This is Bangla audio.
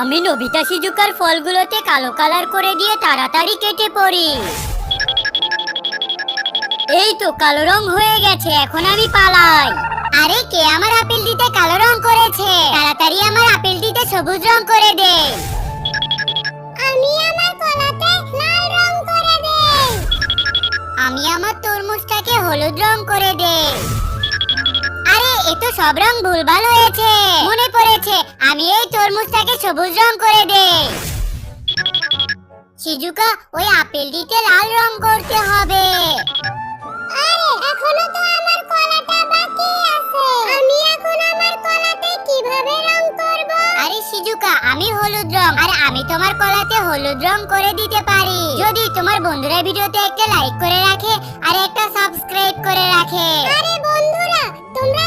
আমি নোবিতা শিজুকার ফলগুলোতে কালো কালার করে দিয়ে তাড়াতাড়ি কেটে পড়ি। এই তো কালো রং হয়ে গেছে, এখন আমি পালাই। আরে কে আমার আপেল দিতে কালো রং করেছে? তাড়াতাড়ি আমার আপেল দিতে সবুজ রং করে দে। আমি আমার কলাতে লাল রং করে দেই। আমি আমার তরমুজটাকে হলুদ রং করে দেই। আরে এ তো সব রং ভুলভাল হয়েছে। মনে পড়েছে, আমি এই তরমুজটাকে সবুজ রং করে দেই। শিজুকা, ওই আপেল দিতে লাল রং করতে হবে। আরে এখনো তো আমার কলাটা বাকি আছে। আমি এখন আমার কলাতে কিভাবে রং করব? আরে শিজুকা, আমি হলুদ রং আর আমি তোমার কলাতে হলুদ রং করে দিতে পারি যদি তোমার বন্ধুরা ভিডিওতে একটা লাইক করে রাখে আর একটা সাবস্ক্রাইব করে রাখে। আরে বন্ধুরা, তোমরা